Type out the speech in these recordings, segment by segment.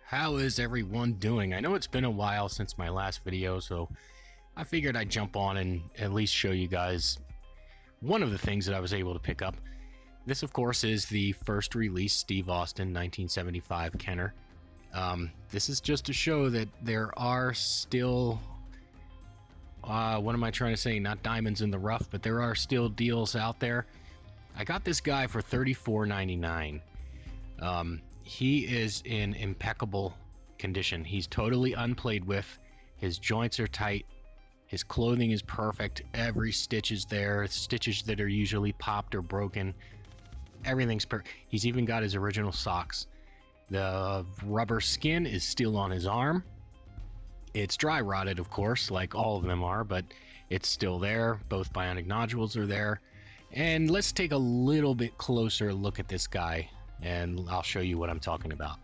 How is everyone doing? I know it's been a while since my last video, so I figured I'd jump on and at least show you guys one of the things that I was able to pick up. This, of course, is the first release Steve Austin 1975 Kenner. This is just to show that there are still, what am I trying to say? Not diamonds in the rough, but there are still deals out there. I got this guy for $34.99. He is in impeccable condition. He's totally unplayed with. His joints are tight. His clothing is perfect. Every stitch is there. Stitches that are usually popped or broken. Everything's perfect. He's even got his original socks. The rubber skin is still on his arm. It's dry rotted, of course, like all of them are, but it's still there. Both bionic nodules are there. And let's take a little bit closer look at this guy, and I'll show you what I'm talking about.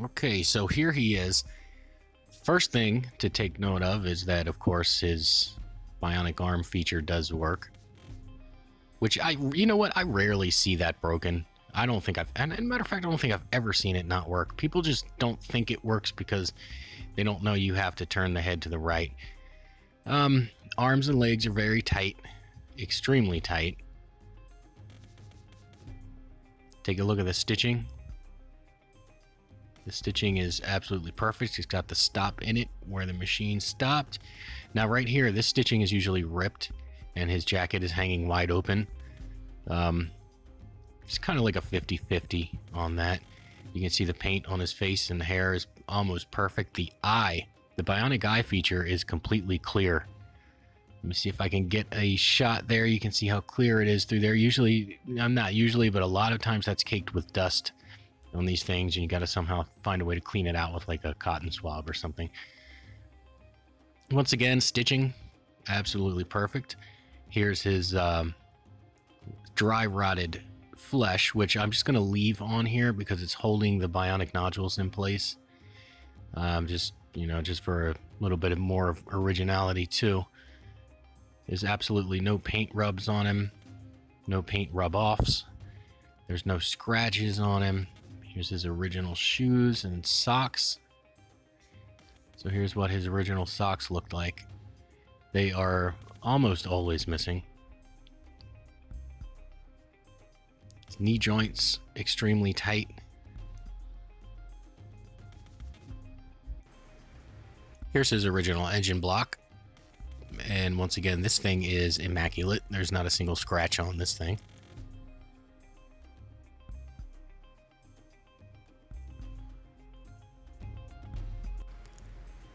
Okay, so here he is. First thing to take note of is that, of course, his bionic arm feature does work. Which you know what? I rarely see that broken. I don't think and as a matter of fact, I don't think I've ever seen it not work. People just don't think it works because they don't know you have to turn the head to the right. Arms and legs are very tight, extremely tight. Take a look at the stitching. The stitching is absolutely perfect. It's got the stop in it where the machine stopped. Now right here, this stitching is usually ripped and his jacket is hanging wide open. It's kind of like a 50-50 on that. You can see the paint on his face and the hair is almost perfect. The bionic eye feature is completely clear. Let me see if I can get a shot there. You can see how clear it is through there. Usually, not usually, but a lot of times that's caked with dust on these things, and you got to somehow find a way to clean it out with like a cotton swab or something. Once again, stitching absolutely perfect. Here's his dry rotted flesh, which I'm just going to leave on here because it's holding the bionic nodules in place. Just for a little bit of more of originality too. There's absolutely no paint rubs on him, no paint rub offs. There's no scratches on him. Here's his original shoes and socks. So here's what his original socks looked like. They are almost always missing. His knee joints extremely tight. Here's his original engine block. And once again, this thing is immaculate. There's not a single scratch on this thing.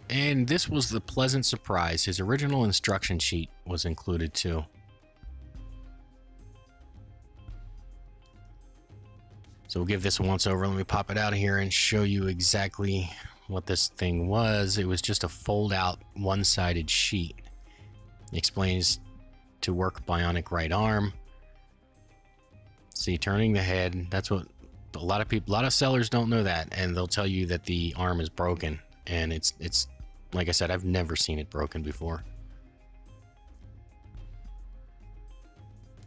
And this was the pleasant surprise. His original instruction sheet was included too. So we'll give this a once over. Let me pop it out of here and show you exactly what this thing was. It was just a fold out one-sided sheet. It explains to work bionic right arm. See, turning the head, that's what a lot of sellers don't know that, and they'll tell you that the arm is broken, and it's like I said, I've never seen it broken before.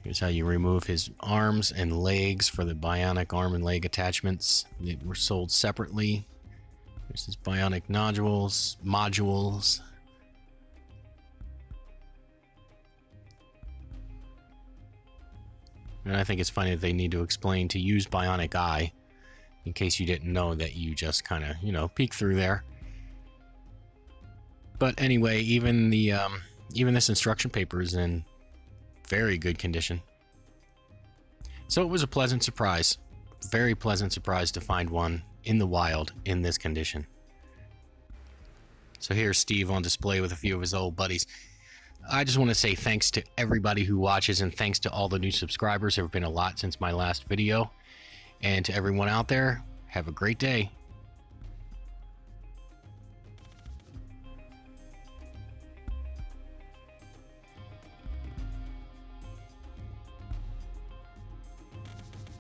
Here's how you remove his arms and legs for the bionic arm and leg attachments. They were sold separately. Here's his bionic modules. And I think it's funny that they need to explain to use bionic eye, in case you didn't know that you just kind of, peek through there. But anyway, even this instruction paper is in very good condition. So it was a pleasant surprise, very pleasant surprise to find one in the wild in this condition. So here's Steve on display with a few of his old buddies. I just want to say thanks to everybody who watches, and thanks to all the new subscribers. There have been a lot since my last video. And to everyone out there, have a great day.